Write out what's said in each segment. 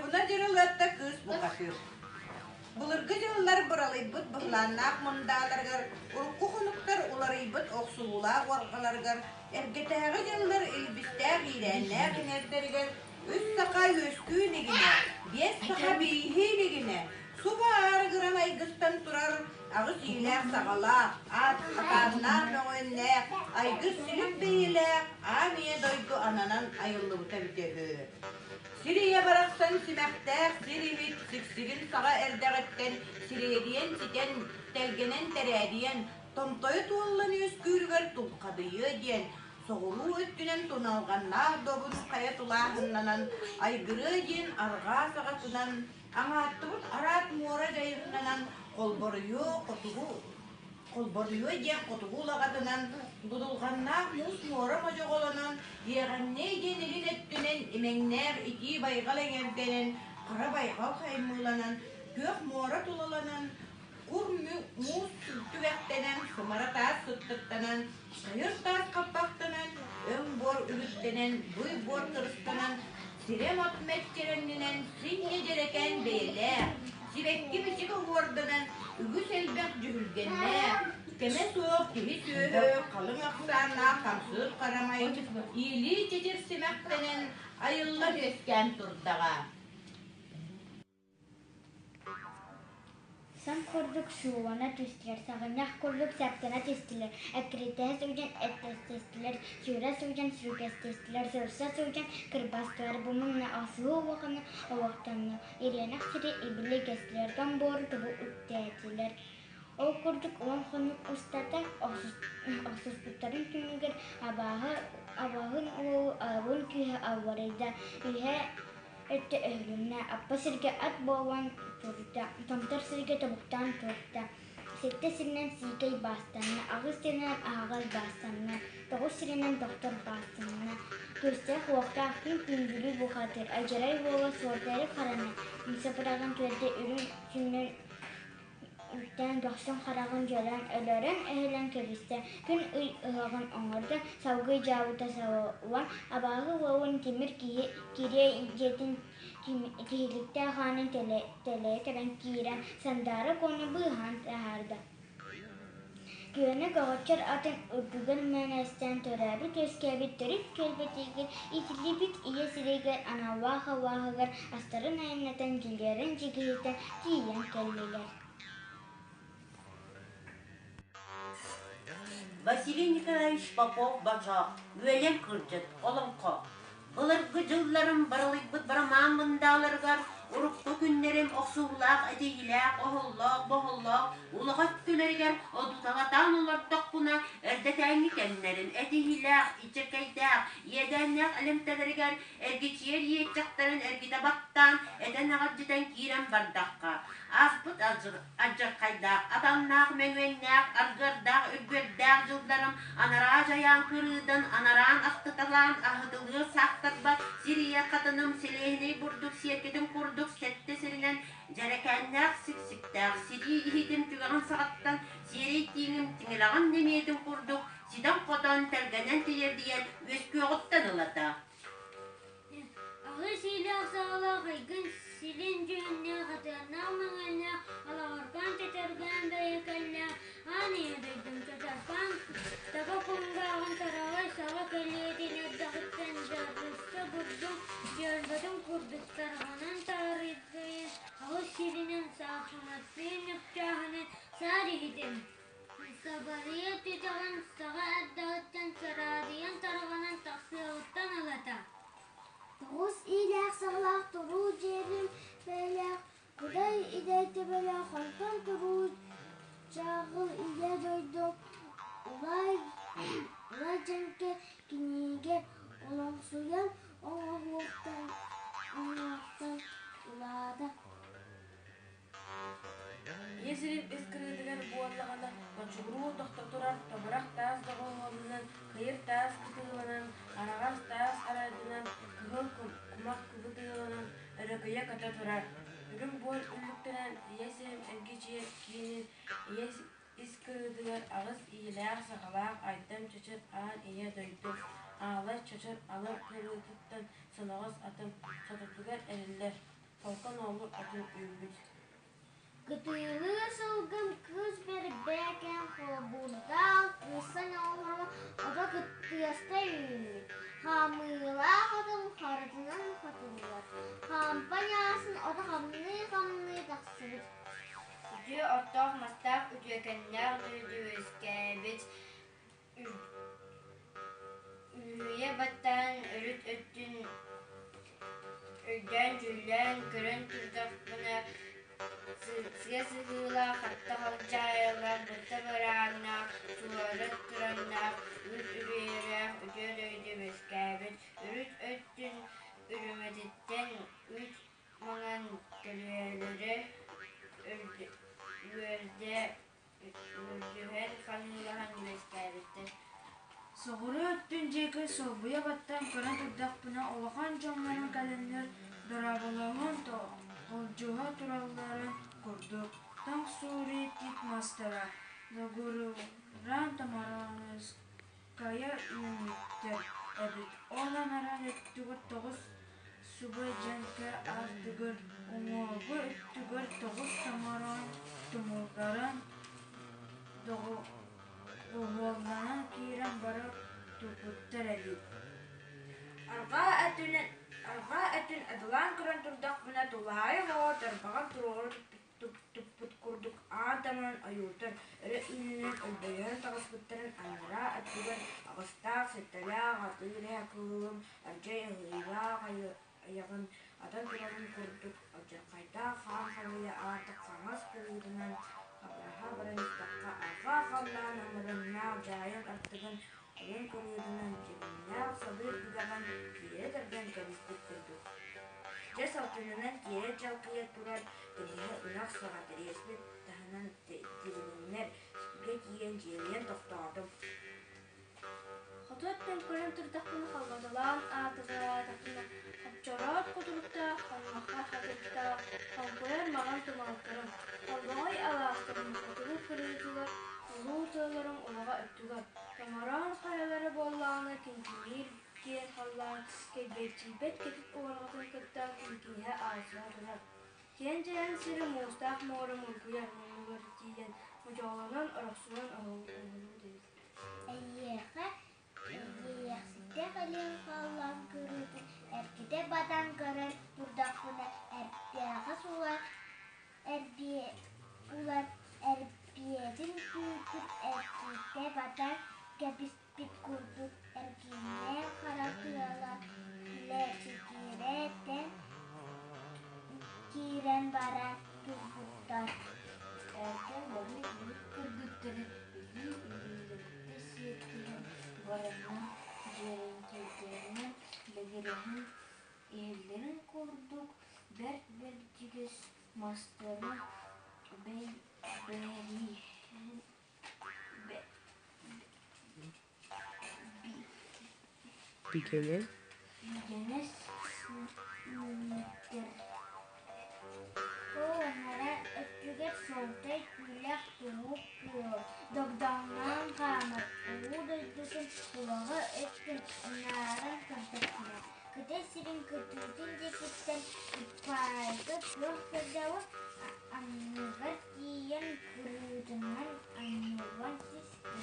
Buna jırılatta kız bu kaşır. Bulurgu jırılar buralıybıt bıhlannak mundalargar, urkuhunuklar ularyybıt oksulular wargalargar, ergetäge jırılar ilbistär girenler enerdergar, üç saka ösküynegine, beş saka birihinegine, suba argıran aygıstan turar, ağız iyiler sağala, atanlar möğenler, aygıs silip beyiler, amiye doydu ananan ayıllıbıta bitegi. Siriye baraksan simäktär, siribit siksigin sağa erdegetten, sirediyen siten, telgenen terädiyen, tomtoyu tuollan öskürger tulkadıйы diyen, soğuru öttünen tunalganlar dobun kaya tulahınnanan, aygırı diyen arga sağatınan, aŋaattıbıt arat muora jayınnanan, kolboruyu kotugu Kolboruyu diyen kotugu lagadınan, dudulganlar mus muora mojogolanan, yeğenne diyen elin öttünen, emeŋner iti baygal eŋerdenen, kara baygal kaymulanan, kök muora tulalanan, kur mus tüväktenen, sımara taas sıttıktanan, sayır taas kappaktanan, öň bor ürüttenen, buy bor tırıstanan, sirem atmet jerenninen, sinye jereken beýler, sibekki biçigi uordanan, ügüs elbek jühülgenler, keme soğuk, kihi söğü, kalın aksanlar, kamsız karamayın, iyili çeçir simektenen, ayıllar ösken turdaga. Sam kurduk şuvana tüstüler, sağınak kurduk saptana testiler, akredite suyan ettes testiler, şura suyan sürges testiler, sırsa suyan kırbastılar, bumunla asığı vakını ovaktanlı, iriyanak siri ibili gestiler, gamboru tubu üttetiler. O kurduk ulan konuk ustata, osusputların tümüger, abahın o avun kühe avvarıyda, ühe ette öhlünne, appa sirge at boğan turda, tomtar sirge tabuktan turda, sette sirinen sikey bastanna, ağız sirinen ağal bastanna, toğuz sirinen doktor bastanna, göster huakta akin kündülü bu hatır, ajaray boğa sortları karana, misapırağın tüvede ürün sünnen Ülten dostun karağın jölen ölören ehlen kebiste gün ıhağın oňorda savgı jabıta sawan abağı wawun timir kire jetin kihilikte hanın tele teben kiren sandara konu bıhan taharda. Güvene gağaçar atın urdugan menesten töräbi köskebit törüp kelbetigir itilibit iye sireger ana vaha astarın ayınatan jileren jigihiten jiyen kelleler. Василий Николаевич Попов бажа, өлем кыржыт, олонко. Былыргы жылларым барылыйбыт барамаң мындаларгар, урукку күннерим оксуулаак, эдейлаак, оһоллоок, боһоллоок, улаҕат көлергер, одутаҕатаан олордоқ буна, эрдэтээҥҥи кэннерин, эдейлаак, ичекейдаак, иэдээннээх элемтэлэригэр, эргичиэр иэччэхтэрин эргитабаттаан, этэн аҕардьытан киирэн бардахха. Аспыт аджакайдаак, атаннаах мэҥүэннээх, аргырдаах, үргүрдээх жылдарым, анараа жаяан кырыыдан, анараан ахтыталаан, аһытылыыр саахтарба, сирия хатыным, силээһинэй бурдук, сиэркетин курдук, сетте сиринэн, жаракааннаах сиксиктаах, сирии иһитим түгэҕин саҕаттан, сиэрэй тииҥим тиҥилаҕын немиэтин курдук, сидан хотон тэлгэнэн тиэрдиэн, үөскүөҕуттан ылата. Ағы силээх саҕалаах айгын силин дьүннэ хатыаннаах маҥаннаах алаҕарбан тетэргэн бэйэкэллээх ааныя дөйдүм чотарбан таба куҥгааҕын тараҕай саҕа кэлиэтин эрдэҕиттэн жаррыста бурдуң дьөрбөтүн курдуктарҕанан таарыйдыйын ағы силинэн саахсыматтыын үпчааһынын саарихитим сабарыя түтэҕин саҕа эрдэҕиттэн сараадыйан тарҕанан тахсыабыттан ылата. Toğuz iyilik sağlaq turu jerim belaq, kuday ideyte belaq, halkan turu çağıl ile doyduk, ulay jenke kinige olaqsuyan, oğuqtan ulada. Есіріп ескірдігер буаллағана, кончугруу тоқтатурар, табырақ таас дағылғалынан, қайыр таас кытылынан, арағас таас арайдынан, кығыл кумақ күбітылынан, өрөкөйе ката турар. Үрім бол үлліктенен, есірім әргече кейінен, ескірдігер ағыз иеләғ сағалақ айтам чачыр аан ие дойдық, ағалай чачыр алыр көлітіттен сынағыз атым сатырдығар әрілер. Халкан олу атын үйбіт. Гытылы сылгым кыз бербекен хобурдал кысан олама ода гыттыяста үймит. Хамыла хатын харатынан хатылар. Компаниясын ода хамны тақсырып. Үтү оттоох мастаах үтүөкэннээх дүйдүөскээбит үйе баттан өрүт өттүн өйдөн жүллэн көрөн турдахпына сыга сыгыылаах хатта халдьаайалаах бытта барааннаах суорат тураннаах үт үрүөрээх үтүө дүйдүөскээбит өрүт өттүн үрүмэтиттэн үт маҥан көлүөлөрү үрдүһэн ханыылахан үөскээбиттэр. Соғыры өттін жекі солбуя баттан көрін тұрдақпына олақан жонларын кәлемдер дұрабылығын толжуға туралларын көрдік. Таң сури тит мастара, дұғырыран тамаранызкая үміттер әбіт. Олан аран өттігір тоғыз субай жәнкер артығыр, оңығы өттігір тоғыз тамаран тұмылдарын Оғолланан киирен барып турбуттар эбит. Арга әтүн әдылан көрөн турдак буна тулайы лоо тарбаган туруғыр туппут курдук аатаман аюутар. Өрі үнінен өлбөйөн тағыспыттарын анара әттігін ағыстақ сеттеләғ атыйрэ кылым аржай ылыйлаға аяғын атын турарын курдук ажақайда хан халыя артық саңас кылыйдынан Абраха бараныстаққа аға қаллан амырыннақ жайын артығын олын көрудынан жеміннақ сабыр бұдаған кире кірген кәлістік күрді. Жас алтынынан кире жалқия тұрар кәлігі ұнақ саға тәресбет тағынан тірінінлер сүге киен жерен тоқтадым. Хототтен көрін тұрдақпын қалғадылан атыға тақына қапчарат құтырықта, қанмаққа қадырықта, қанқойар маған тұмалықтырым. Қалғағай аластырым құтыры кірігілер, ұлы ұтыларым ұлаға өттігір. Тамаран қайалары боллағына кенкенер кен қаллан, келбетчілбет кетіп оларғатын күтті кенкенеге асыға тұрар. Кен жән сірі мұстақ морым ұлғыяр мұнығыр дейін, мұжаланан ұрақсуан ұлы дейіз. Эйэхсите халин халлан кырыты, эрките батан кырын турдакпына эрпиягас улар эрпиедин күйтүп эрките батан кеписпит курдук эркине каракыяла лечикиреттен кирен бара турбуттар. Эркен болу кыргыттыры билүү сиеттигин барынан жеренкелеринен бегерехин элдерин курдук бертигиз мастарын Бигенес Онара өттүгер солтай күләк туып күйөр. Догдаңнан қамыр уудойдысын улағы өттін нарын кырдықына. Күте сирин күтүтін декеттен үппайды пөхкірдеуі анныгар киен күрүдінен аннуған сесті.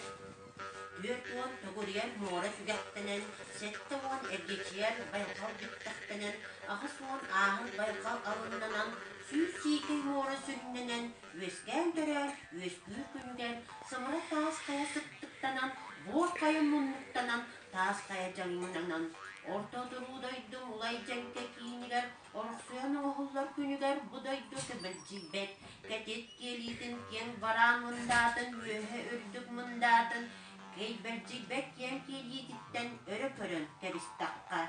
Дөртуон тогурьяр мора сүгәттенен, сеттуон эргечияр байқал биттақтенен, ағысуон ағын байқал алыннанан, сүйс сикей мора сүрінненен, өскән төрәр, өскүр күнген, сымыра таас қая сыттықтанан, бор қая мұннықтанан, таас қая жаңынанан, орто тұрудойдың улай жәнке кейінігер, орықсуян оғылар күнігер, бұдойды кібілжібет, кәтет келейтін кен баран мұндатын, өйе үрдік мұндатын, Кейберджибек yen келиеттен өрі көрін кәбістаққа.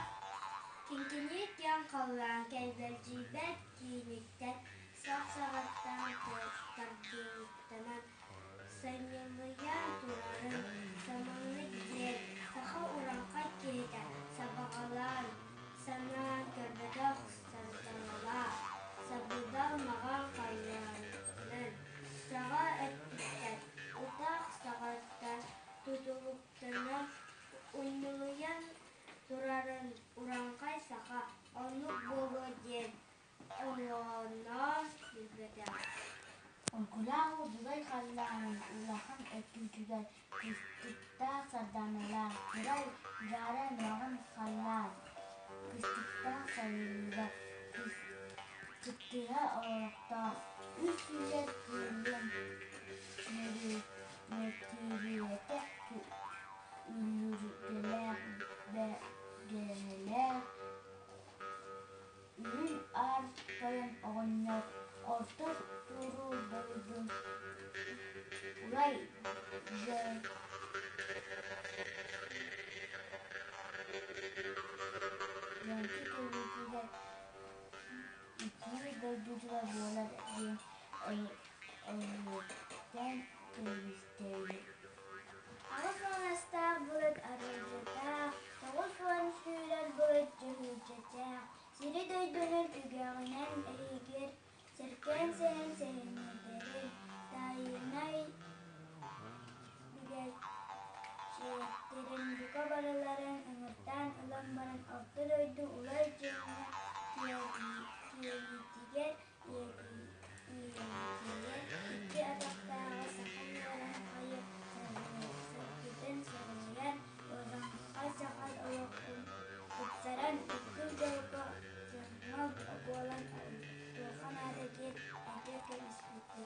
Кенкенек ян қалған кейберджибек кейліктен сақ-сағаттан тәрдейттенен сайнылыян турарын саманы дер саха уранға кейді сабағалар санан көрбедақ сартанала сабыдал маған қайянын саға әттіктен ұтақ сағаттан Tutuluktana uynuluyan durarın uranqay sağa onu bolu den Orkulağı dugay kalların ulağın ötücüler kıstıkta sardanalar. Duray garen mağın kallar kıstıkta sayılır. Kıstıkta ağırlıkta üst yüze kırılın metiriyete ülürgeler ve geleler. Ürün artayın oğunlar orta duru doydum. Ulay Yankı kuvvetiyle ikili doyducular diyorlar diye öğürden tevisteyli. Ağız manasta bulut arıcıda, tavuz van sürer bulut cühücüde. Siri doydunur ügağınen eğigir, serken sen sehinlidir. Dayınay bügel şiretlerin buka barıların ımırtan ulanların orta doydu ulay cühüne yiyitiger iki adaktağı sakal veren kayıp sargıdan sarılayan orang ay sakal olokun utsaran ikul jauka jangmal bolan dokan ada gir eder ke ispiti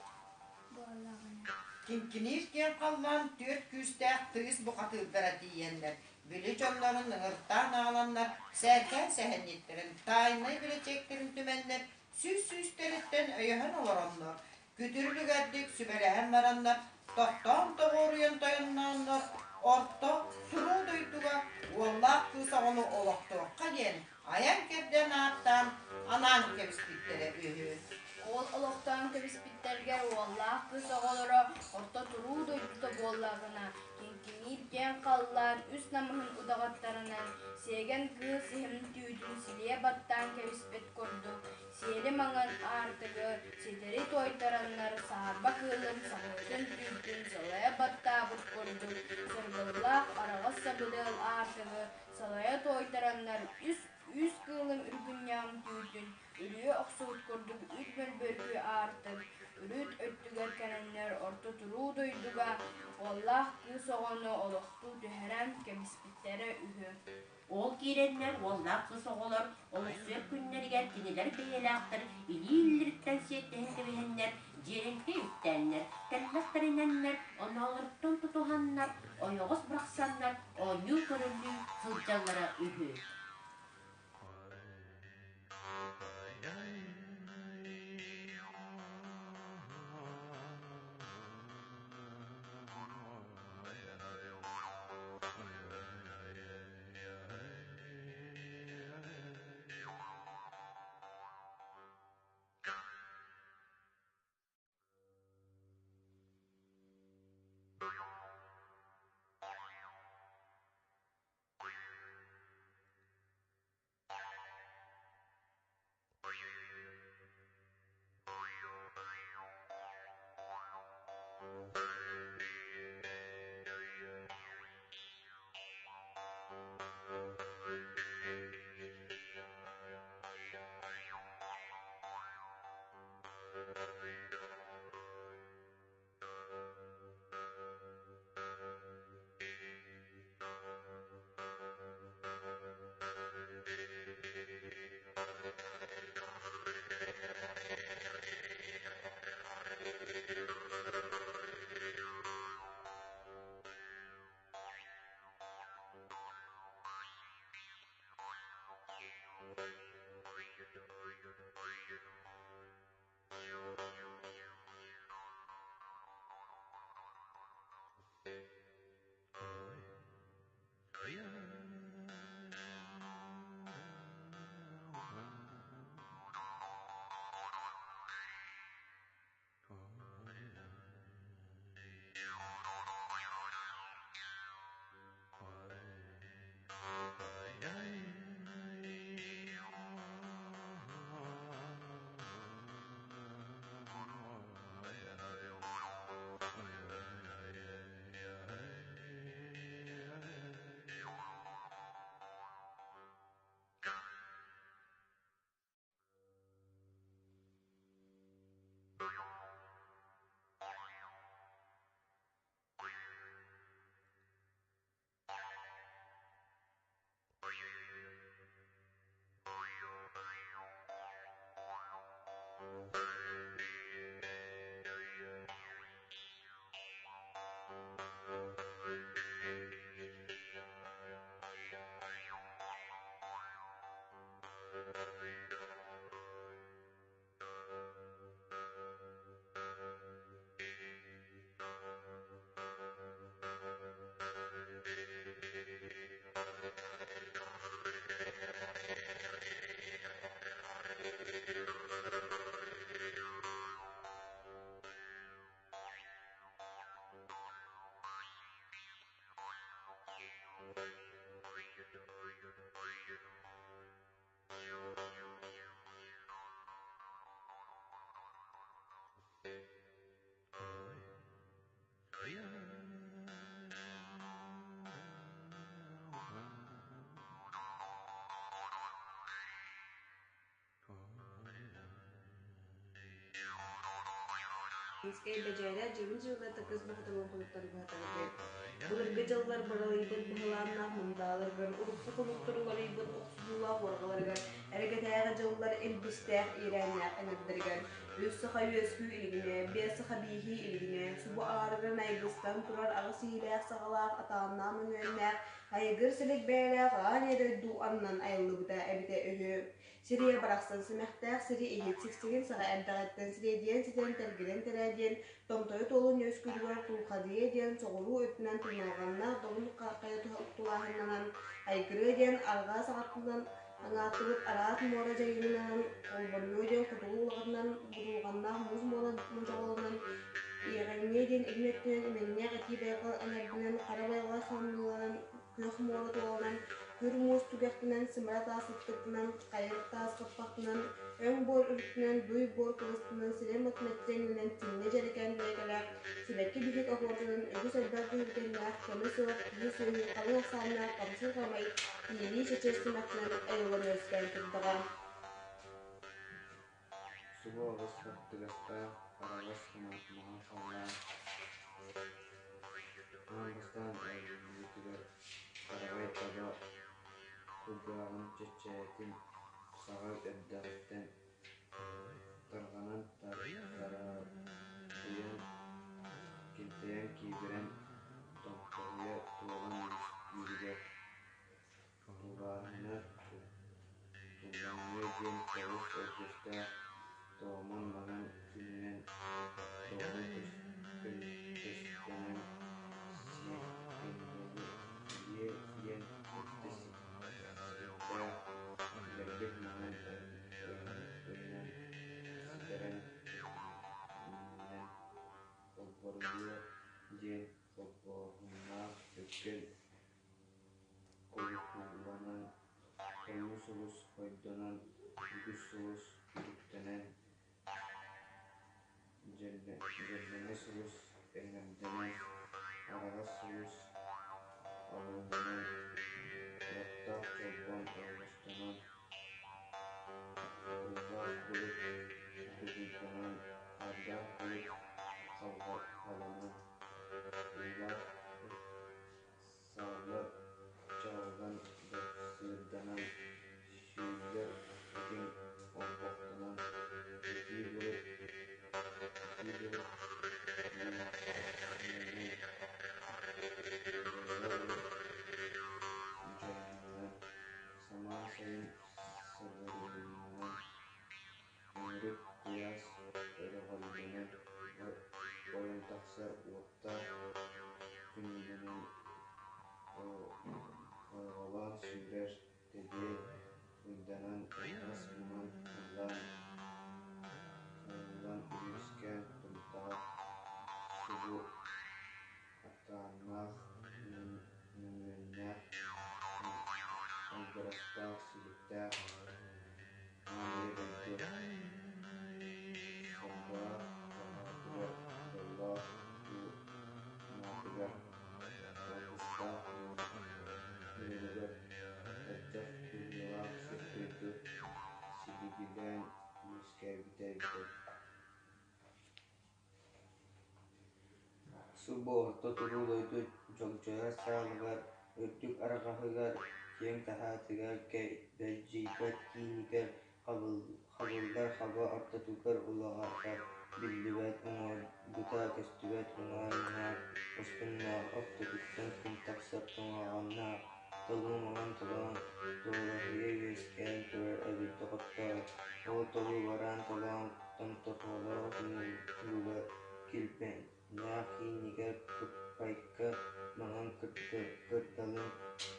bolagana. Kinkinirken kallan dört küstək tığız buqatıldıra diyenler. Bülüç onların ığırttan ağlanlar, sərkən səhennetlerin, tayinay bileceklerin tümenler, süs-süsleritten öyühen olur onlar. Güdürlü gəddik sübelehen varanlar, tohtan doğuruyan dayananlar, orta turu duyduga, vallak kısa onu olaktu. Kayen, ayan kerden ağıttan, anan kebispitlere ühü. Ол олохтан кебиспиттерге уоллаах кыз оҕолоро орто туруу дойдута буоллаҕына кинкиниир диэн халлаан үс намыһын удагаттарынан сиэген кыыс иһим түүтүн силиэ баттаан кебиспит курдук сиэли маҥан аартыгы ситери тойтораннар саарба кыылын саҥыытын түүтүн салайа баттаабыт курдук сыргыллаах араҕас сабыдыал аартыгы салайа тойтораннар үс кыылым үргүнняам түүтүн үрүө оксуут курдук үт бөлбөргү аартык үрүт өттүгер кэнэннер орто туруу дойдуга уоллаах кыыс оҕону олохтуу түһэрэн кэбиспиттэрэ үһү. Ол кииреннер уоллаах кыз оҕолор олохсуйар күннэригэр кинилэр бэйэлээхтэр илииллириттэн сиэттэһин кэбиһэннер дьиэрингэ үттэннер кэллэхтэринэннер оноолоруттун тутуһаннар ойоҕос бырахсаннар оонньуу көрөллүү сылдьаллара үһү. Скай бежайра жевин жылда такыз бахталон кулуктар бахталар. Булыргы жыллар баралайбыт бахаланна мындаларгар урукку кулуктарларайбыт оксулула хоргаларгар эргетаяга жыллар элбистер ирәннә энердергән. Үссәхә үскү илгенә, бесәхә бихи илгенә, субу аларгар найгыстан турар агысыйлак сагалак атаанна мөннәр айгыр селек бәйләк гане ду аннан айлыбыта әбите өһө. Сирия барахсан сымахтаах сири ихитсиксигин саға әддағаттан сиредиен ситен тәргелен тәрәдиен томтойы толун өскүргөр кулхадие диен соғыру өттінен тыналғанна долун қайы тулахыннан айгыры диен арға сағаттынан аңатылып араат мора жайынынан олборгө диен кутулу улағынан будулғанна муз мора мұжағылынан иғанне диен игнеттен именне ғати байға анардынан қарабайға самылынан күйөх мора толынан күр муз түгәктінен сымара тасыттықтынан қайыр тас қаппақтынан өң бор үрттінен дуй бор кылыстынан сирен матметтерінен тинне жерекен бәйгелер сибәкке бігет оғырдынан өгіс әлбәр дүргенлер көмі сылық күйі сөйі қалың ақсанына қамсыл қамай иели шечерсімәктінен әйылын өскен тұрдыға. Subuh awas bertugasda parawas kemana Allah. Angastan ayutugar parawai tada kudaran cecetin sagat eddarten targanan targara diyan kintayan kibiren tompoya tualan yürüger Tuğrahına tuğlanmaya diyen kavus örgüste Doğumun manan külünen doğru köşkenen siyekendeli diye siyen ötesi sikte gerbek manan öğnen sideren inen olboruyor diyen olboruna dökkel koyukulanan koyusulus koydonan güsulus yürüktenen Jennene sulus engamdene araga sulus alumene ratta çobon ağustos'tan uzak bulup tutuklanan arda bulup kalanan uylar sağlar çağdan sırdanan şiirler bugün olboktanan iki bulup sama sayın sırlarından Ümrük kuyas öğrevalidenen oyun taksa uutta gündenen oygalan sürer dedi uydanan asmından Allah'ın üyüsken tümtağa subu atanah mümünler Algarastağ silikte Amir edildi Sonda Bahadır Allah Bu Nafigar Algıstağ Mümünler Tecef Dünya'ya sirkirdi Siligilen Yüzker biter Subuh tuturu doydu jogjoya sağlıgar öttük aragahıgar Kiyem tahatigar bejjibat kinigar Habıldar haba artatukar ulağarkar Billibat umar buta kestübat umarnar Ustunnar artatuktan kum taksar tunağannar Tolumağan tolan Doğrahiye yüzken turar abidde qattar O tolu varan tolan Tamtakala huluga kilpen Nakinigar kupayka mangan kertalın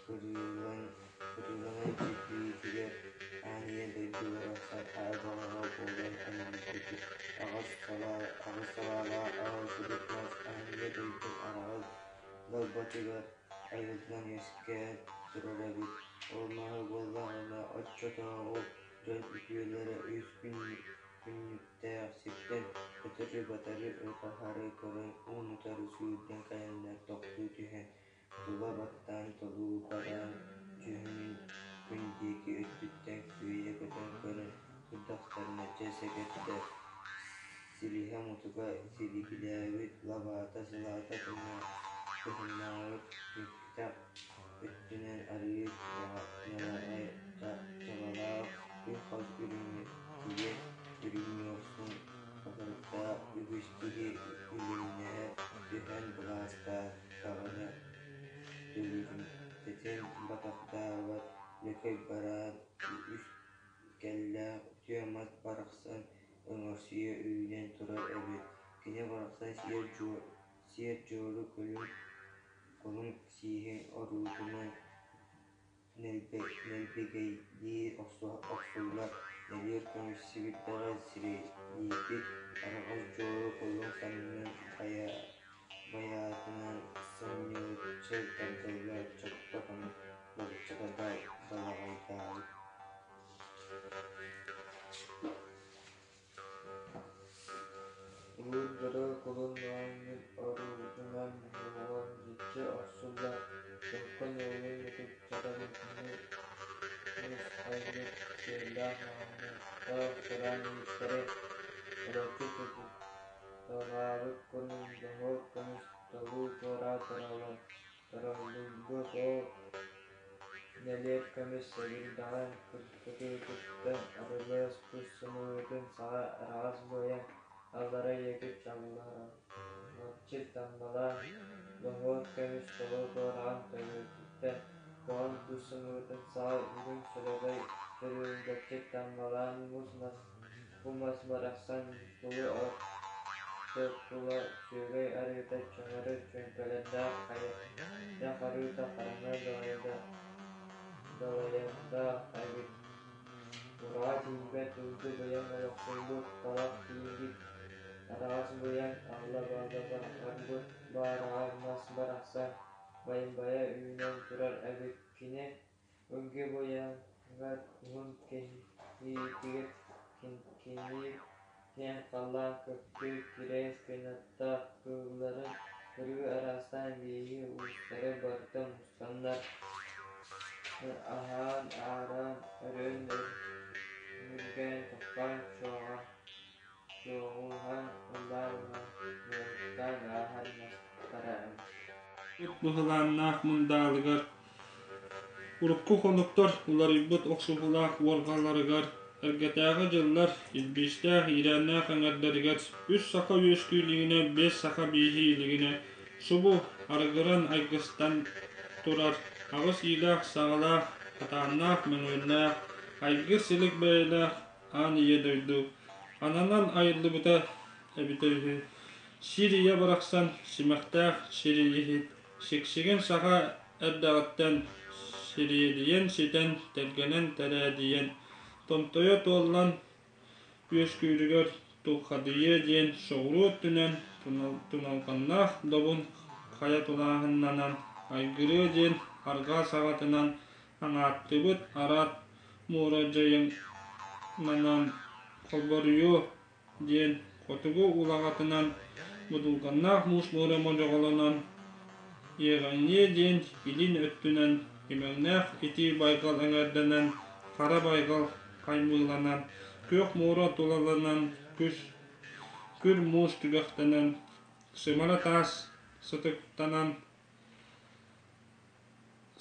kırılan ciddiye aniye duydulara sarhadalara boğulan analitik ağız salala ağız kudukmaz aniye duydun arağız dalbatıgar ayrılan eske durarabit olmağı bollağına aççatağı o dön üpüyelere üç günlükte sitten ötürü batarı ökaharı körün unutarı suyuden kayanlar toktu tühen Tula battan tolu badan cühünün gündeki öttütten küye kötün körün Kudaklarına cesegette Siliha mutuka silikilabit labata silata tuhnawit kitab Üttünen arıyık nalay çabalak haz ürünüyorsun Hazırda übüştüğü ülüne ühen bulasta kavana dölürüm Teten batakta ve lekay barat üst kella tüyamat baraksan öngörsiye üyden turar evet Kine baraksan siyer çoğulu kolun sihin orudunan nelbegeyli oksulla nelir konuşsibitlara siriyipit aragaz çoğulu kolun sanının bayatından sanyoğutçı tartayla çakpakan balıkçakada dalagaydalı Uludara kolun mağanın orudunan yoğun ciddi oksulla Dokkan yolun yakıp çakalını hayır şeyler mağanın soran yükleri Ölçü tutup dağarık konum dağır konuş dağı taralan taralıldı o neler konuş sevil dağın kırkıtıkta arılız kusunudun sağa araz boyan Allara yakıp çalılara Vakçı dambalar Lahor konuş dağı toran tövütükten Doğan kusunudun sağa ürün sürede Dörüldeki dambalar Bu masmaraksan dolu Kula süre arıda çömeri çömpelende kayıp Yakarıda karana dolayında kaybet Ura tibe tuldu bayan ayaksulluk talak tingit Aras bayan Allah barbut Barar mas baraksa Bayın baya üyünen turar ebek kine Önge bayan Gat hun kenhitigit Kenhir Ken kallah köpkü kires kenatta Kıvların kırı arastan beyi uçları barıtan mustanlar Ahan aran örün Mürgen topkan çoğuhan Ularla Mürgen ahan mastarağın Buhlannak mundalıgar Urukku konuktor ular ibut oksuhulak wargalarıgar Ergetäge jyllar 75-tä iranna kaňardarygar 3 saka üýesküligine 5 saka bihiligine subu argyran aýgystan turar agys ilах sagala hatannak meňölnä aýgys silik beýle aniýe doýdu ananan aýrlybyta ebiteli Siriýe baraksan simäktäk Siriýe şeksigen saka erdagattan Siriýediýen siten telgenen terädiýen Tomtoya tollan üýesküliger tulhadyýe diýen şowrut tünen tunalgannah dobun kaya tulahynnanan aýgyry diýen arga sagatynan aňatdybyt arat murajaýynanan kolborýu diýen kotugu ulagatynan budulgannah musmura mojagalanan ýegaňy diýen ilin öttünen imeňnäh iti baýgal eňerden kara baýgal kaymylanan kök mura tulalanan kür mus tügähtänen symara tas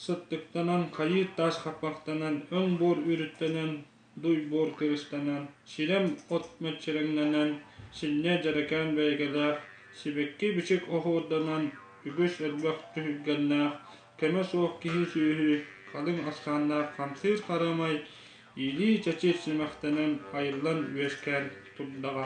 sıttyktanan kaýyt tas hapaktanan öň bor ürüttenen duý bor kyrıstanan şirem ot meçereňnenen silne jarakan beýgeler sibekki biçik ohurdanan ügüş elbäk tügänler keme soğuk kihi süýü kalyň askanna kamsyr karamay ili çeçet simäktenen aýrylan üýeskär tutdaga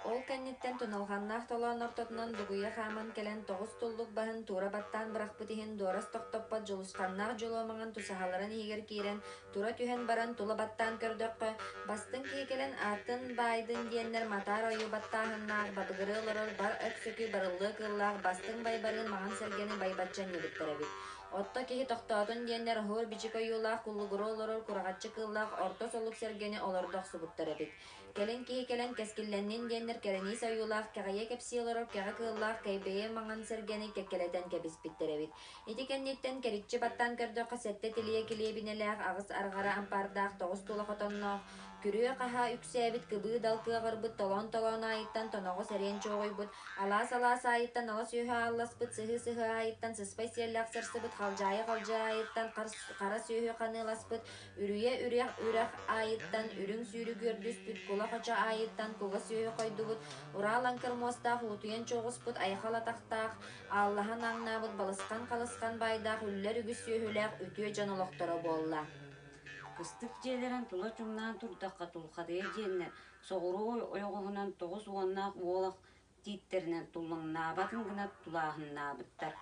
Ол кэнниттен туналғаннах толон ортотунан дугуя хаман келен 9 туллук баһын тура баттан бырахпытиһин дуорас тохтоппат жолустаннах жоломаҥан тусаһаларын иһигэр киирен тура түһэн баран тула баттан көрдөккө бастын киһикелен атын баайдын диэннер матар ойу баттааһыннаах бадыгырыылорор бар өксөкү барыллыы кыллаах бастын байбарын маҕан сэргэни байбаччан ебиттеребит Отто киһи тохтоотун диэннер хур бичик ойуулаах куллугуроолорор курагаччы кыллаах орто солук сэргэни олордох субуттаребит Келен киһи келен кэскилленнин диэннер керенис ойуулаах кэҕэйэ кэпсиилорор кэҕэ кыыллаах кэйбэйэ маҥан сэргэни кэккэлэтэн кэбиспиттеребит ити кэнниттен кериччи баттан көрдөккө сэтте тилиэ килиэбинэлээх агыс аргара ампаардаах 9 тула хотонноох Үскүрүө каха үксээбит кыбыы далкыагарбыт толон айыттан тоноҕо сэриэн чоҕойбут, алаас айыттан ала сүүһө аалласпыт, сыһы айыттан сыспай сиэллээх сырсыбыт, халдьаайа айыттан хара сүүһө каныыласпыт, үрэх айыттан үрүң сүүрү көрдүспүт, кула хоча айыттан куга сүүһө койдубут, ураалан кырмуостаах уутуйан чоҕуспут, айахалатахтаах, ааллаһан аңнаабыт, балыскан калыскан байдаах, үллэр үгүс сүүһүлээх үтүө дьонолохторо буолла. Кыстык жээлерен тула чуңнаан турдакка тулхадыя диэннер, соҕуруу ойоҕуһунан тоҕус уоннаах уолах тииттеринен туллуҥнаабатын гына тулааһыннаабыттар.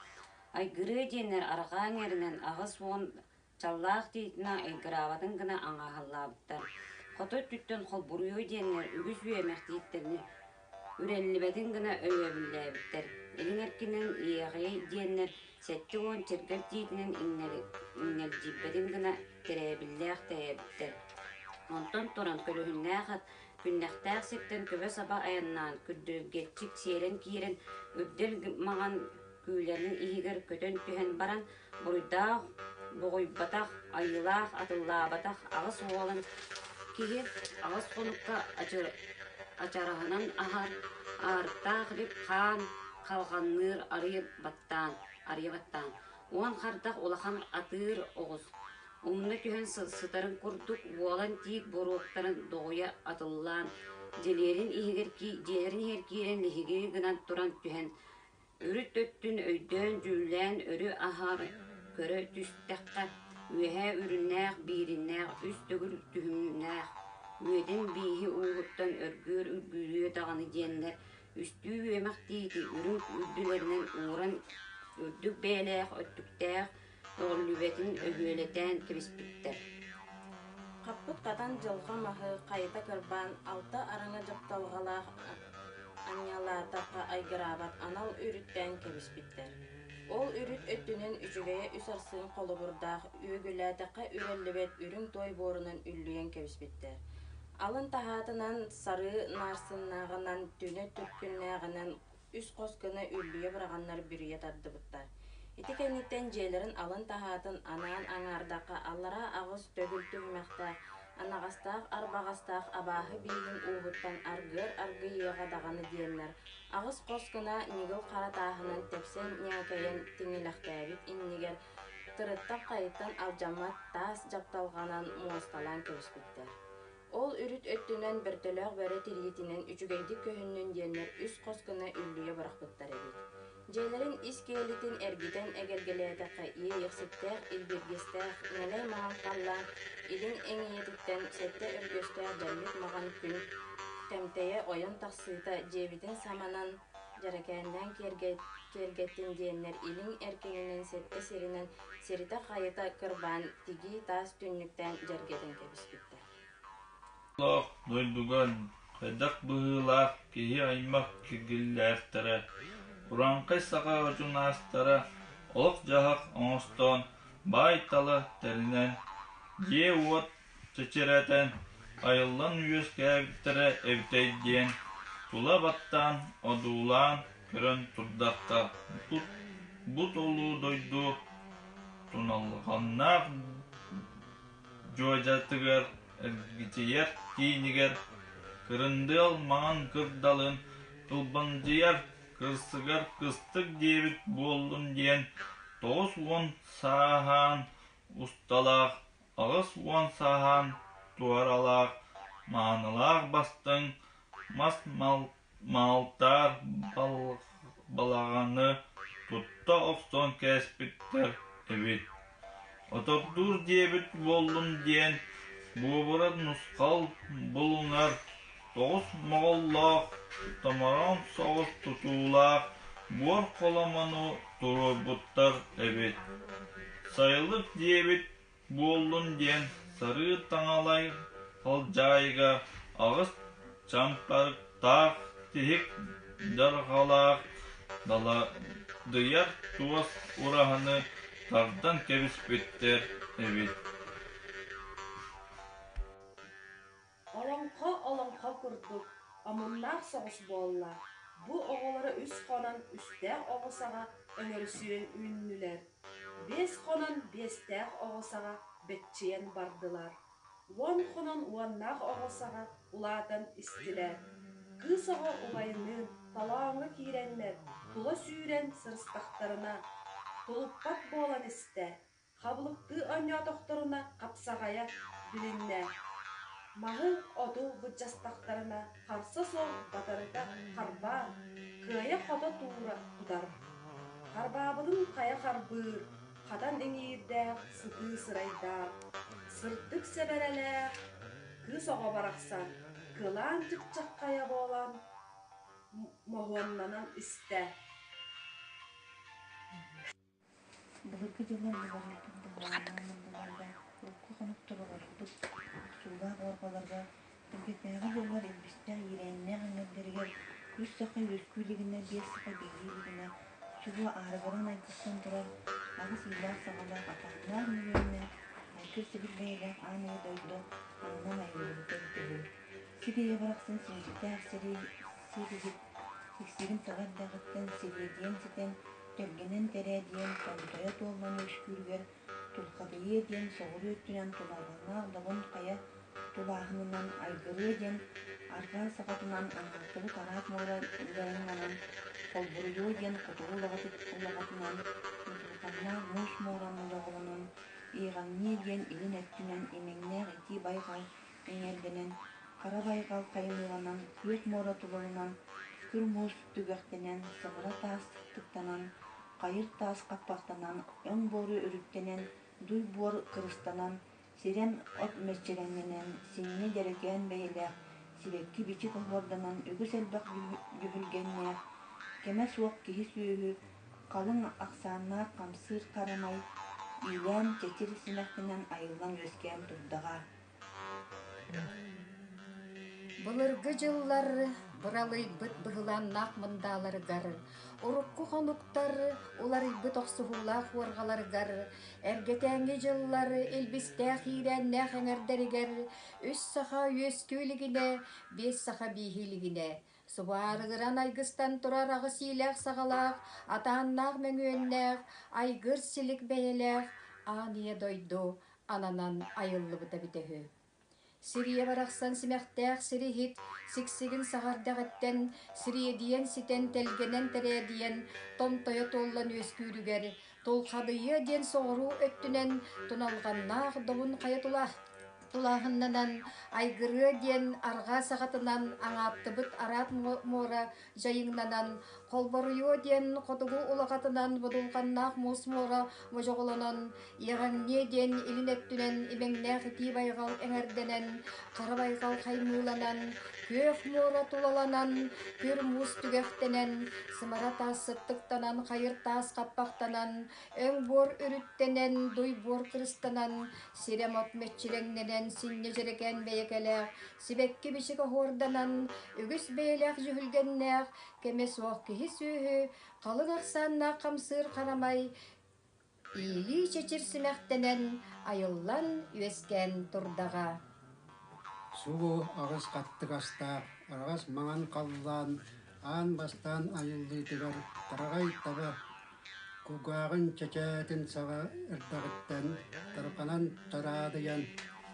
Айгырыы диэннер араҕаан эринен аҕыс уон чаллаах тиитина айгыраабатын гына аҥааһаллаабыттар. Хото түттөн холбуруйуу диэннер үгүс үөмэх тииттерини үрэллибэтин гына өйөбүллээбиттер. Элиңеркинен иэҕэй диэннер сетти уон чиргэр тиитинен иҥнэлдииппэтин гына терээбиллээх тэйэбиттер. Онтон туран көлүһүннээхат күннэхтээх сиптен көбө саба аяннаан күрдүгgetчик сиэрен киирен үрдэл маҕан күүлэрин иһигэр көтөн түһэн баран буруйдаах буҕуйбатах айылаах атыллаабатах аҕыс уолан киһи аҕыс хонукка ачараһынан аһар аарыктаах дип хаан халҕанныыр арыйабаттаан уон хардах улахан атыыр оҕус умна түһэн сытарын курдук уолан тиик буруохтарын доҕуя атыллаан дьиэлэрин иһэр киирен лиһиги гынан туран түһэн үрүт төттүн өйдөөн дүүлээн өрү аһар көрө түстэххэ үөһэ үрүнээх бииринээх үс төгүр түһүмнээх үөдин бииһи уугуттан өргүөр үргүүрүө даҕаны диэннер үстүү үөмэх тиити үрүн үрдүлэринэн ууран үрдүк бээлээх өттүктээх оҕоллүбэтин өһүөлэтээн кэбиспиттэр. Хаппыт катан жылга маһы кайта кырбаан алта араңа жапталгалаах аньялаатакка айгыраабат анал үрүттэн кэбиспиттер. Ол үрүт өттүнен үчүгэйэ үс арсыын холобурдаах үөгүлээтэкка үрэллибет үрүң той боорунан үллүен кэбиспиттер. Алын таһаатынан сарыы наарсыннааҕынан түнө түркүннээҕинэн үс хоскына үллүе быраҕаннар бүрүйэ тардыбыттар. Ити кэнниттен дьиэлэрин алын таһаатын анаан аңаардакка аллара аҕыс төгүл түһмэхтээх, анаҕастаах арбаҕастаах абааһы биигин уубуттан аргыйыаҕа даҕаны диэннэр, аҕыс хоскына нигыл харатааһынан тэпсэн ньээкэйэн тиҥилэхтээбит иннигэр тырыттак хайыттан алдьаммат таас жапталганан муосталаан кэбиспиттэр. Ол үрүт өттүнэн бөртөлөөх бөрө тириитинен үчүгэйдик көһүннүн диэннэр үс хоскына үллүе барахпыттар эбит. Дьиэлэрин ис киэлитин эргитен эгелгелээтэкка ийиэхситтээх, илбиргистээх, нэлэй маҕан халлаан илин эҥиэтиттэн сэтте өргөстээх дьаллик маҕан күн кэмтэйэ ойон тахсыыта дьиэбитин саманан жаракээннээн киэргэттин диэннэр илиҥ эркининэн сэтте сиринэн сирита хайыта кырбаан тигии таас түннүктэн дьэргэтин кэбиспиттэр. Лох дойдуган хайдах быһыылаах киһи аймак кигиллээхтэрэ уранкай саға жунаастара олох жаһак оҥостон баайталы теринен дьиэ уот чечерэтэн айыллан үөс кээбиттерэ эбитэй диэн тула баттаан одуулаан көрөн турдахта бут олуу дойду туналганнаах жуажатыгар эргитийер киинигер кырындыал маҥан кырдалын кылбандыяр кырсыгар кыстык диэбит буоллун диэн тоҕус уон сааһаан усталаах аҕыс уон сааһаан туаралаах маанылаах бастың мас маалтаар балаҕаны тутта охсон кээспиттэр эбит. Отордуур диэбит буоллун диэн буобура нускал булуҥар тоҕус моҕоллоох томорон соҕус тутуулаах буор холомону турубуттар эбит. Сайылык диэбит буоллун диэн сарыы таҥалай халдьаайга аҕыс чампарыктаах тиһик дарҕалаах даладыяр туос ураһаны тардан кэбиспиттэр эбит. Олоңхо курдук, амуннаах соҕус буолла. Бу оҕолары үс хонон үстээх оҕосаҕа өҥөрүсүөн үүннүлэр. Бес хонон бестээх оҕосаҕа бэччиэн бардылар. уон хонон уаннаах оҕосаҕа улаатан истилэр. Кыыс оҕо улайынын талааҥҥа киирэннэр, тула сүүрэн сырыстахтарына, тулуппат буолан истэ, хабылыктыы онньоотохторуна капсаҕайа билиннэ. Маһы оту быдьастахтарына харса суох батарыта харбаа, кыайа хото туура тудар. Харбаабытын хая харбыыр, хатан эҥиирдээх сытыы сырайдаах, сырдык сэбэрэлээх, кыыс оҕо барахсан, кылаан чыкчаккая буолан моһуоннанан истэ. Былыргы жылар буларда урку конуктурулар суулаах орголорго тергетээги жылар элбистэ ирэнне аңгердеригер үс сака өскүүлигине бес сака бийлигине чугу арыгыран айкыктан турар агыс илаах сагалаах атааннаах мүгүнне айкыр сибирбэйэлээх ааныы дойдо аанан айылыбытын түбү сибие бараксын сиңжитээх сиригит сиксигин сагардагыттан сибиедиен ситен Тölgenen terediyen kontoya tuğulan öşkürger, tulkadıyı diyen soğuru öttüren tulağına ağdağın kaya tulağınından aygırı diyen arka sakatından anlatılı kanaat moğra ülerinden kolburuyu diyen kutuğu ulağatından mutlukanına muş moğranı lağılanın iğanni diyen ilin öttüren emeğine eti baygal eğerdenen kara baygal kayınılanan kıyık moğra tulağından kürmüş tügöktenen sığıra tağıstıktanan Кайыр таас каппактанан, өң бору өрүттенен, дуй бор кырыстанан, сирем от мәччеренненен, синне дерекен бейлек, сибекки бичи кохорданан, үгүс элбак жүгүлгеннех, кеме суок кихи сүйүхү, калың аксааннар камсыр карамай, илен чечир синехтенен айылдан өскен турдага. Былыргы жыллары бұралыйбыт бұғыланнақ мындаларыгар, урукку хонуктары уларыйбыт оқсуғулақ орғаларыгар, әргетәңгі жыллары элбістәқ ирәннәқ әңердерігер, үс саха өскөлігіне, бес саха бейхилігіне. Субарыгыран айгыстан турар ағы силәқ сағалақ, атааннақ мәңөөннәқ, айгыр силік бәйеләқ, ания дойду, ананан айыллы бұта бітехі. Сирия барақсан симәхтәқ сирихит, сиксигин сағардағыттен, сириедиен ситен телгенен тәрәдиен, томтойы толлан өскүрігер, толқадыйы ден соғыру өттінен, туналғаннақ добын қайытула. Тулағыннан айгыры ден арға сағатынан аңаттыбыт арат мора жайыңнанан, қолбарыйы ден қотығу ұлағатынан бұдылғаннақ мұс мора мұжоғылынан, еғанне ден илінеттінен имеңнәқ ити байғал әңерденен, қара байғал қаймыланан, көf мора тулаланан, көр мұс түгәқтенен, сымара тас сыттықтанан, қайыр тас қаппақтанан, өң бор үріттенен, дуй бор кырыстанан, сирем от метчиреңненен, синне жерекен бейекелек, сибекки бишік хорданан, үгіс бейлек жүхілгеннек, кеме соқ кихи сүйі, қалың ақсанна қамсыр қарамай, иили чечір сімәқтенен, айыллан өскен турдаға. Сулу ағыз қаттық астақ, арағас маңан қаллан, аан бастан айылды тігір, тарағай таба, күгағын чечәтін саға үрдағыттен, тарқанан тарадыян,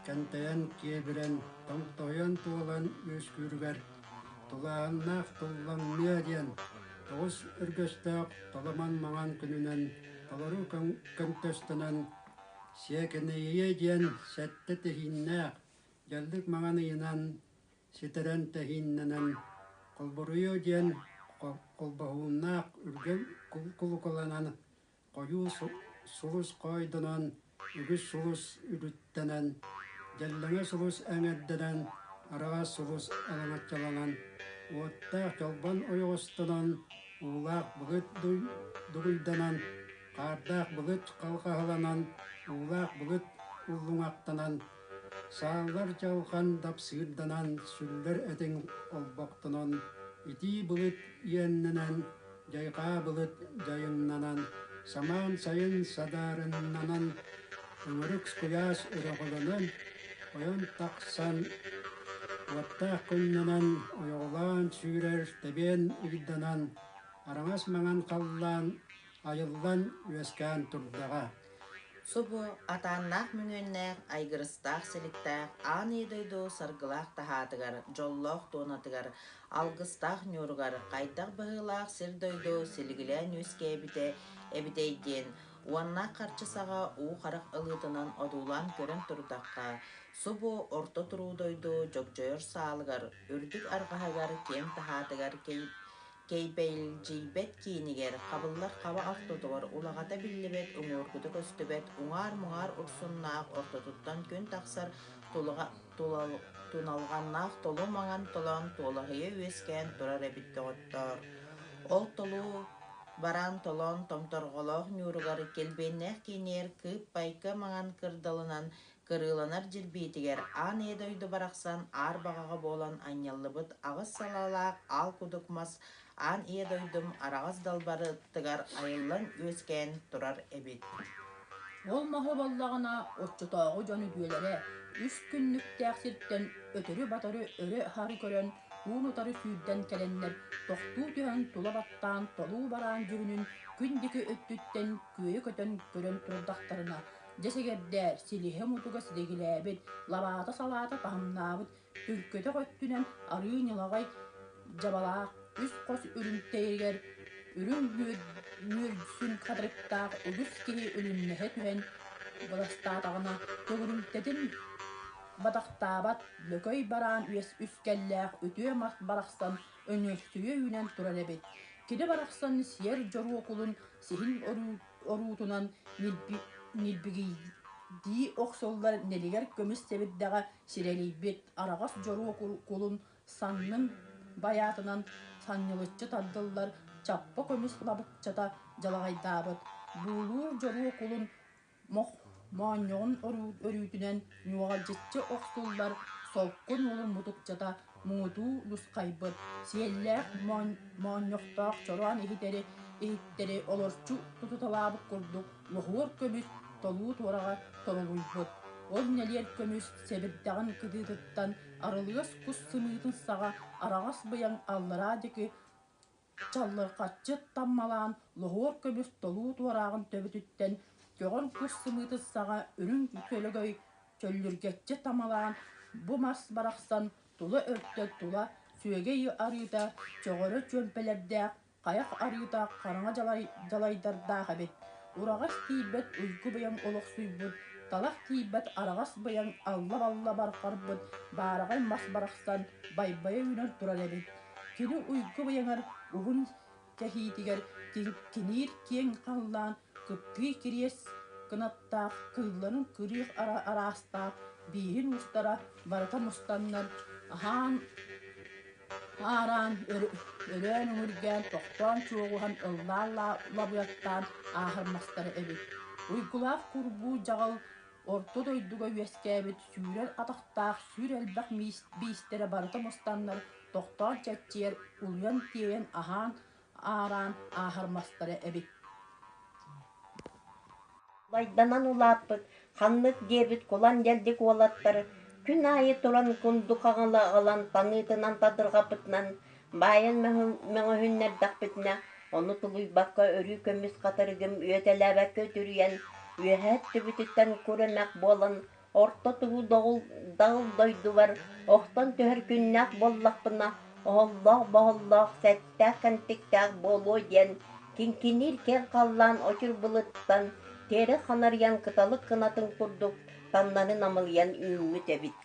кәнтәйен кебірен, томтойын туылан өскүргер, тулағыннақ тулан медиен, тоғыз үргістақ толаман маңан күнінен, талару көңтөстінен, секінейе ден сәтті тихиннәқ, Geldik mağanıyla siteren tehinnenen, kolburuyu diyen kolbahunnak ürgün kulukulanan, koyu sulus koydunan, ügüs sulus ürüttenen, gellene sulus eŋeddenen, arağa sulus alamatçalanan, otta çolban oyustunan, uğlaq bulut duydanan, qardaq bulut kalkahalanan, uğlaq bulut ulluŋaqtanan, Sağlar çalğan dapsırdanan, süller etin olbaqtanan, iti bulut yennenen, jayqa bulut jayınnanan, saman sayın sadarınnanan, ömürük kuyas ırağılanan, oyan taqsan, vattaq kunnanan, oyoğlan sürer teben ürdanan, araŋas maŋan qallan, ayıllan üeskan turdağa. Субу атааннаах мүнүннээх айгырыстаах силиктаах аан идойду саргылаах таһаатыгар жоллоох туонатыгар алгыстаах ньууругар хайдах быһыылаах сир дойду силигилээн үскээбите эбитейдиэн уаннаах харчысаҕа уу харах ылыытынан одуулаан көрөн турдахха субу орто туруудойду дьогдьойор саалыгар үрдүк аргаһыгар киэм таһаатыгар кейбэйилдьийбэт киинигэр хабыллар хаба артутугар улагата биллибет уҥуургуту көстүбэт уҥаар муҥаар урсуннаах ортотуттан күн тахсар туналганнаах толуу маҥан толон туолаһыйа үөскээн турар эбит тоҕоттоор ол толуу баран толон томторголоох ньууругар келбиэннээх киниэр кыып пайка маҥан кырдалынан кырыыланар дьилбиитигэр аан эдойду барахсан аар баҕаҕа буолан анньаллыбыт аҕыс салаалаах аал кудук мас аан иедойдум араҕас далбарыттыгар айыллан үөскээн турар эбит. Ол маһы боллаҕына отчутоогу дьону дүөлэрэ үс күннүктээх сирттэн өтөрү батары өрө хары көрөн уунутары сүүрдэн кэленнер тохтуу түһэн тула баттаан толуу бараан жүрүнүн күндүкү өттүттэн күөйө көтөн көрөн турдахтарына десегердээр силиһэ мутуга силигилээбит лабаата салаата таһымнаабыт түркөтө көттүнэн арыынилагай жабалаах үс кос үрүнтэйгер үрүн мүөрсүн кадырыктаах угус киһи үлүннэһэ түһэн баластаатаҕына төгүрүнтэтин батахтаабат лөкөй бараан үскэллээх үтүө мас барахсан өнөстүгө үүнэн турар эбит киде барахсан сиэр жоруокулун сиһин оруутунан нилбигийдии охсоллар нелигер көмүс себиддэҕэ сирэлийбит араҕас жоруокулун саннын баяатынан саннылыччы тардыллар чаппа көмүс лабыкчата жалаҕайдаабыт буулуу жоруокулун моонньоҕун өрүүтүнэн нуоҕалдьыччы охсуллар солккун улун мутукчата муутуу лускайбыт сиэллээх моонньохтоох чоруан иһиттери олорчу тутуталаабыт курдук лоһуор көмүс толуу туораҕа тололуйбут ол нэлиэр көмүс себирдэҕин кытыытыттан арылыас кус сымыытын саҕа араҕас быяң аллараа дьики чаллырхаччы таммалаан лоһуор көмүс толуу туораагын төбүтүттэн көҕөн кус сымыытын саҕа үрүн көлөгөй чөллүргэччи тамалаан бу мас барахсан тула өртө тула сүөгэй арыыта чоҕоро чүөмпэлэрдээх хаях арыыта хараҥа жалайдардаах эбит ураҕас тиийбэт уйгу быяң олохсуйбут талах тиийбэт араҕас быяң алла бархарбыт баараҕай мас барахсан байбайа үүнэн турар эбит кини уйгу быяҥар уһун кэһиитигэр киниир киэҥ халлаан кыппыы кириэс кынаттаах кыылларын кырыах араастаах биирин устара барыта мустаннар аараан өрөөн үҥүргээн тохтоон чуоҕуһан ыллааллаа лабыаттаан ааһырмастара эбит уйгулаах курбуу жаҕал орто дойдуга үөскээбит сүүрэр атахтаах сүүр элбэх биистерэ барыта мустаннар тохтоон чэччиэр улуян тиэйэн аараан ааһырмастара эбит Лайданан улааппыт, ханнык диэбит кулан дьэлдик уолаттар, күн айы туран кундук аҕалан таныытынан тадырҕаппытынан, баайан мэҥөһүннэрдэхпитинэ, ону тулуйбакка өрүү көмүс хатарыгым үөтэлээбэккэ түрүйэн, үөһээт түбүтүттэн күрэмэх буолан, орто тугу дагыл дойдубар, охтон төһөр күннээх боллахпына, оһоллоох сэттээх кэнтиктээх буолуо диэн, кинкиниир кэн халлаан очур былыттан, Тере ханарьян кыталык кынатын курдук, таннаны намыльян үңмүт эбит.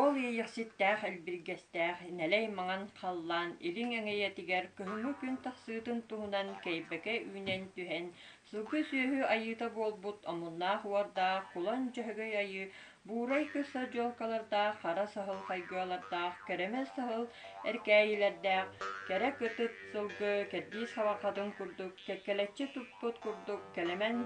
Ол ийэхситтээх элбиргэстээх нэлэй маҥан халлаан илиң эҥэйэтигэр көһүҥү күн тахсыытын туһунан кейбэкэ үүнэн түһэн сугы сүөһү айыыта буолбут омуннаах уордаах кулан дьөһөгөй айы буурай кыса дьолкалардаах хара саһыл хайгыалардаах кэрэмэ саһыл эркээйилэрдээх кэрэ кытыт сылгы кэрдиис хабахатын курдук кэккэлэччи туппут курдук кэлэмэн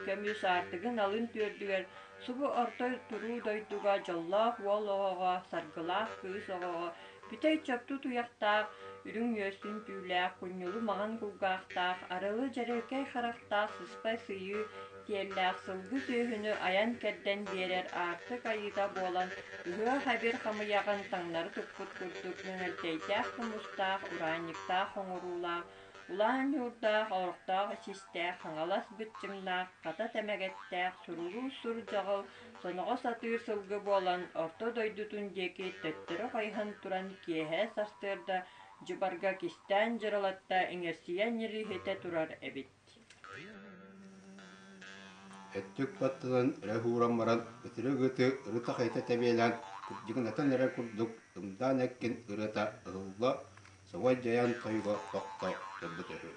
көмүс аартыгын алын түөрдүгэр субу ортой туруу дойдуга жоллоох уол оҕоҕо саргылаах кыыс оҕоҕо бүтэй чопту туяхтаах үрүң үөстүн түүлээх кунньулу маҕан кулгаахтаах арылы жарыакай харахтаах сыспай сыйыы тиэллээх сылгы тыаһыны аян кэрдэн биэрэр аартык айыыта буолан ыһыа хабир хамыйаҕын таҥнары туппут курдук нүҥэлтэйтээх кумустаах ураанньыктаах оҥоруулаах Улаан юрдаах, орохтаах, систээх, хаңалас bütчимнаах, ката тэмэгеттээх, сурулуу сур жагыл, соноҕо сатыыр сылгы буолан, орто дойдутун диэки төттөрө хайхан туран киэһэ састыарда дьубарга кистээн дьыралатта иҥэрсийэн ньириһитэ турар эбит. Эттүк баттылан рахурам маран өтірігіті ұрыта қайта тәбейлән күрдігінатын әрі күрдік ұмдан әккен ұрыта ұғылла соңа жаян тойға тоқта тұрбыт өрі.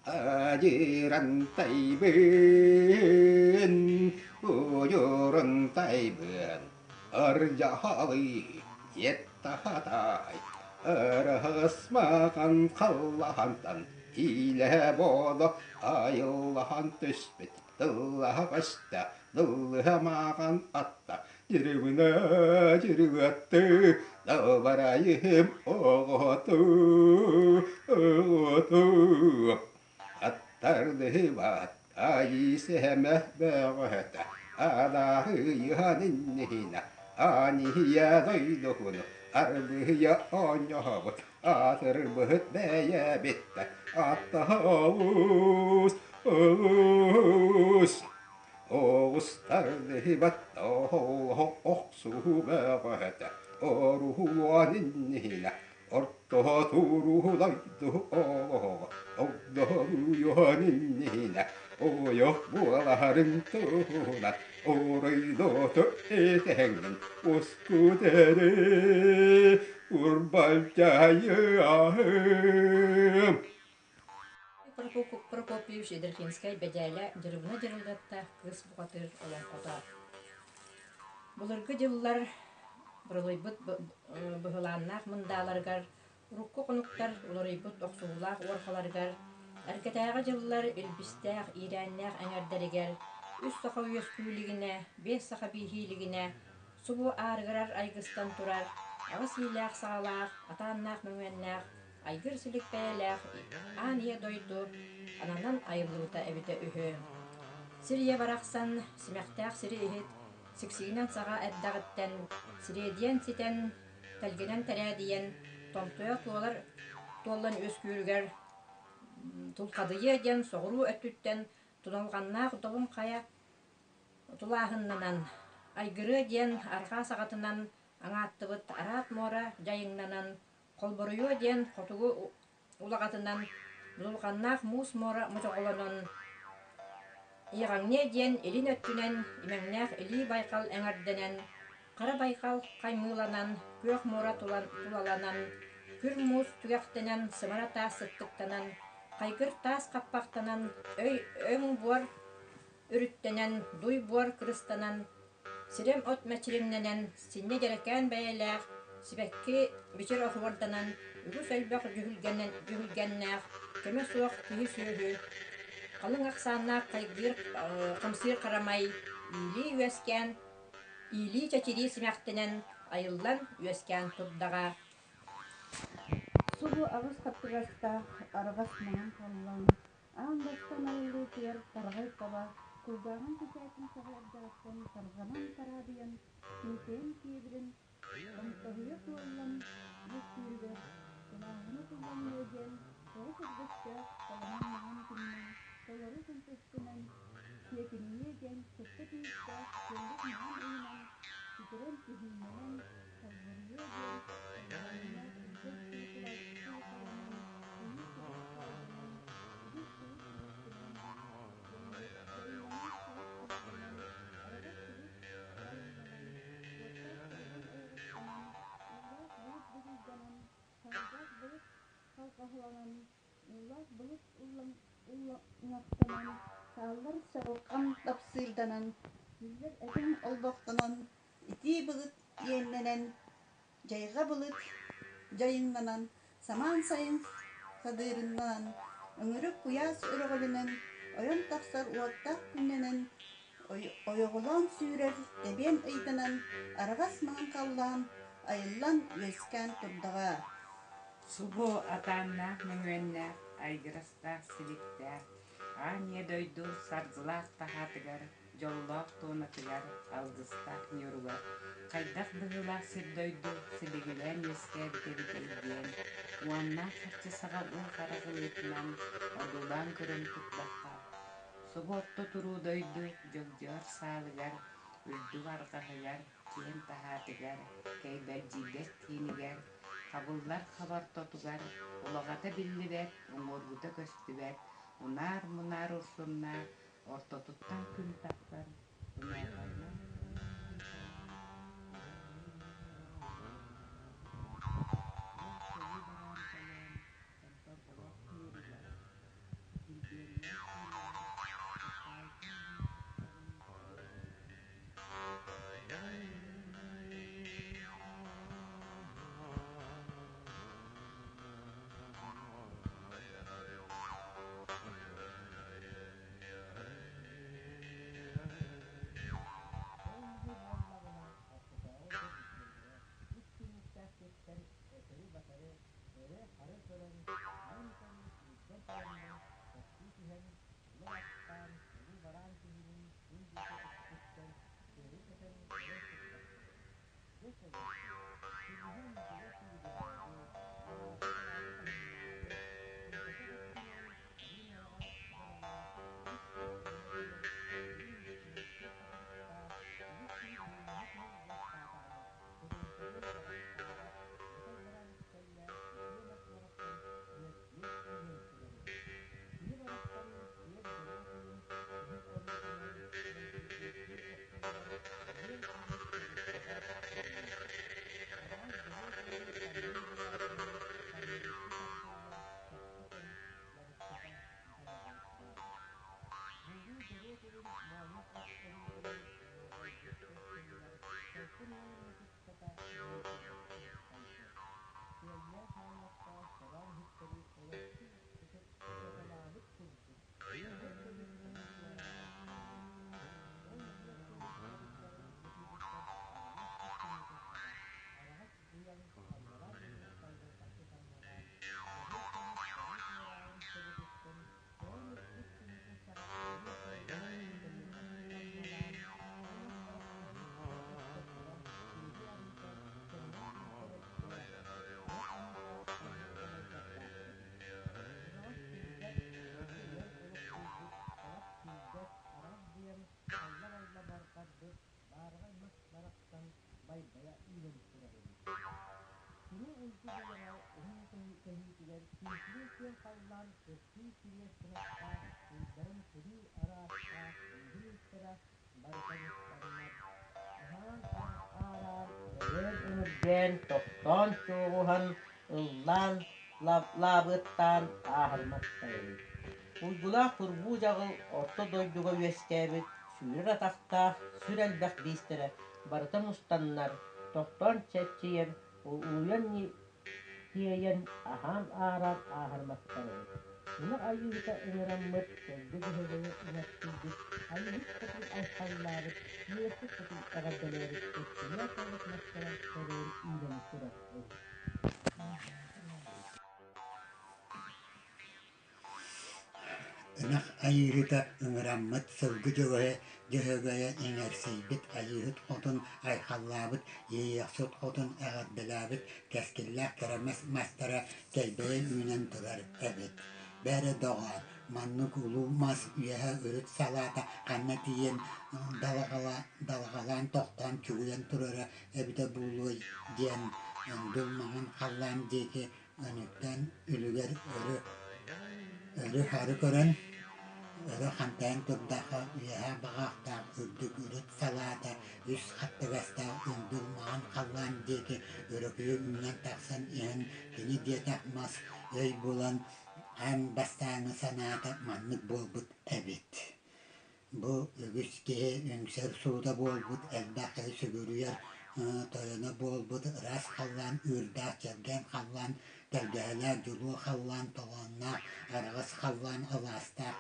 Ажиран тайбын, ұйырын тайбын, ұржағалы еттахатай, ұрғысмаған қаллахантан иле болы айыллахан түспет. Дыллаға қашта, дыллаға маған атта, жүрігіні атты, дабарайым оғыту. Аттарды бат, айсеме бәғыта, адағы яныnnehina, анихия дойдығыны, арбыя оңығыт, атырбыт бәйә бетті, аттағауыз. Оғыстарды батта оқсу бәғәті Оруғуаныннehina Орто турулайды Оғдоруяныннehina Ойық буаларын туғынан Орайдоты етәңін Оскудәрі Урбальтайым Прокопьевич Эдерхинскай бәдәлә дырыбына дырылдатта кыз буғатыр олан қота. Бұлырғы жылылар бұрылайбыт бұғыланнақ мұндаларғар, ұрыққы құнықтар ұлырайбыт оқсуғылақ орқаларғар, әркетәғы жылылар үлбістәқ, ирәннәқ әңәрдәрігер, үс сақа өскүлігіне, бес сақа бейхилігіне, субу арғырар айғыстан тұрар, ағыс иләқ сағалақ, атаннақ мүмәннәқ, айгыр силик бәләх, ания дойду, ананан айылуыта әбіті үхі. Сирия барақсан, симәқтәқ сири ихит, сиксигінен саға әддағыттен, сиредиен ситен, тәлгенен тәрәдиен, томтуя туолан өскүргер, тулқадыйы ден, соғыру өттүттен, тулалғаннақ долым қая тулағыннанан, айгыры ден, арқа сағатынан, аңаттыбыт арат мора жайыңнанан, Қолбұрыйы ден қотуғы улағатынан бұлғаннақ мұс мора мұтығылынан иғаңне ден елін өттінен имәңнәқ елі байқал әңірденен қара байқал қаймыланан көк мора тулаланан күр мұс түгәқтенен сымара тас сыттықтанан қайгыр тас қаппақтанан өң бұар үріттенен дуй бұар кырыстанан сирем от мәчіріңненен синне жерекән бәйеләқ Сибәкке бичер ахуарданан, үгіс әлбәқ жүхілгәннәқ, кәмі суақ түйі сүйі. Қалың ақсаннақ қайгыр қамсыр қарамай, илі үйәскен, илі чәчері сімәқтінен айылдан үйәскен тұддаға. Субу ағыз қаттығаста арғас маңан қаллан, аң бастан айылы түйер тарғай таба, күлгағын кесәтін сағалабдағаттан тарғанан тарадыян, кесен кебірін, Антағыя туаллан өскүрді, құлағыны тұлан өген, соғы сұрдысты, қалынан маған күннен, солары күнтестінен, кекініне еген, күтті түйісті, көлік маған үйінен, күтірен күхіннен, қалбыры өген, қалбарына күтті күтілатты қаланан, үйі күтті қаланан, үйі күтті қаланан, Уллах бұлық ұллаңақтанан, сағылар сағылқан тапсырданан, жүздер әтің олбақтанан, ити бұлыт енненен, жайға бұлыт жайыңнанан, саман сайын садырыннанан, өңірі куяс өріғілінен, ойын тақсар уаттақ күнненен, ойығылан сүйрер дәбен ыйтынан, арағас маған қаллан, айыллан өскән тұрдаға. Субу атаннақ мүңеннәқ, айгырастақ сіліктәқ, ания дойдур сарзылақ тахатыгар, жоллақ тонатыгар, алдыстақ нюругар, қайдақ бұғылақ сір дойду, сілігілен өскә бітебітейден, уанна сарчы сагалын карагылытынан одулан көрөн туттакка. Соботто турудойду жолжор сaalыгар, үрдү аргахыгар, киен тахатыгар, кейбер жигес тиинигер, кабыллар хабар тотугар, улагата билливер, уңоргута көстүбер, унаар мунаар урсунна, ортотуттан күн тактар, унаагайна. Ömürden toktan çoğuhan ıllan labıttan ahırmaktayım. Uygula kurbu jagıl orta doyduga veskebit sürür atakta sürelbek bistere barıta mustanlar toktan çetçiyen uyan diyen aham aram ahırmaktayım. Buna ayyuta ıngıramıt sözde gühöveye unattıydık. Ayyut kapı ayhalları niyeti kapı agadeleri etkiler kalıp maskara soruyor iğreni suratı. Ынах айырыта ыңыраммыт сылгы жөһөгөйө эҥерсийбит айыһыт хотун айхаллаабыт ийиэхсут хотун эҕэрдэлээбит кэскиллээх кэремэс мастара кэлбэйэн үүнэн турар эбит. Бэрэ доҕоор маннык улуу мас үөһэ үрүт салаата ханна тиийэн далаҕалаан тохтоон чугуйан турара эбитэ буулуой диэн дулмаҕын халлаан диэки өнүктэн үлүгэр өрү хары көрөн өрө хантайын турдаха үөһэ баҕаахтаах үрдүк үрүт салаата үс хаттыгастаах үндулмаҕын халлаан диэки өрөкүйү үҥнэн тахсан иһэн кини диэтэх мас өй булан ан бастааҥы санаата маннык буолбут эбит. Бу үгүс киһи үҥсэр суута буолбут элбэхэй сүгүрүйэр тойоно буолбут ырас халлаан үөрдээх чэргэн халлаан тэлгэһэлээх дьулуу халлаан толооннаах араҕас халлаан алаастаах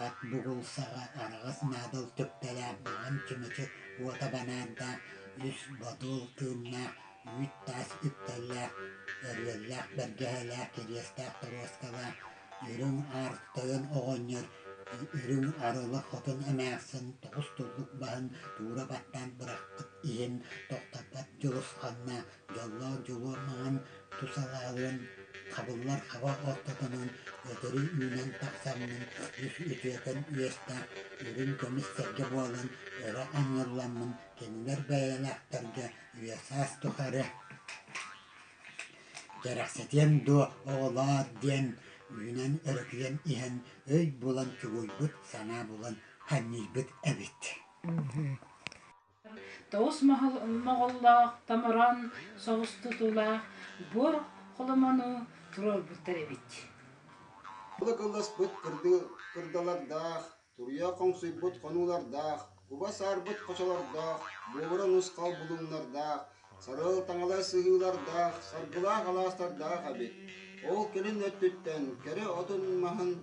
ат бугулсаҕа араҕас наадыл түптэлээх маҕын чымычы уота банааддаах үс бодул кыыннаах үт таас үптэллээх өрүөллээх бэргэһэлээх кириэстаах торуоскалаах үрүҥ аартойон оҕонньор үрүҥ арылы хотун эмээхсын тоҕус туллук баһын туура баттаан быраххыт иһин тохтаппат дьулусханна дьоллоор дьулуо маҕын тусалаалыын Kabullar hava ortadan ötürü ünen taksamının yüz ütüyeken üyeste ürün kömüş serge boğalan öre anırlanmın kendiler beyanaktarga üyesas tukarı. Gereksetiyen du oğlar diyen ünen örüküyen ihen öy bulan kügüybüt sana bulan hanniybüt ebit. Тоғыз мағоллақ, тамаран, соғыс тұтулақ, бұр қолыманы тұрар бұттар әбет. Бұл қылыс бұт кырдалардақ, турия қоңсый бұт қонулардақ, құба сар бұт қошалардақ, бұғыры нұсқал бұлыңлардақ, сарыл таңалай сығылардақ, сарғыла қаластардақ әбет. Ол келін өттіттен, кәрі отын мағын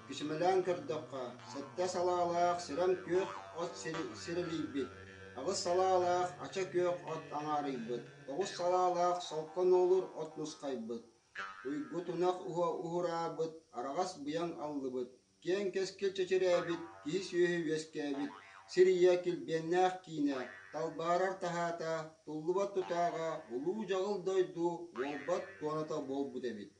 кішімелен кірдіққа, сәтті салалақ, сирам көк от сирелейбет. Ағыз салалақ, ача көк от аңарайбыт. Оғыз салалақ, солқын olur от нұсқайбыт. Уйгутунақ уғырабыт, арағас бұян аллыбыт. Кен кескел чечерәбіт, кейс өйі вескәбіт. Сирия келбеннәқ кейіне, талбарар тахата, тұллыбат тұтаға, ұлу жағыл дойду, олбат туаната бол бұд әбіт.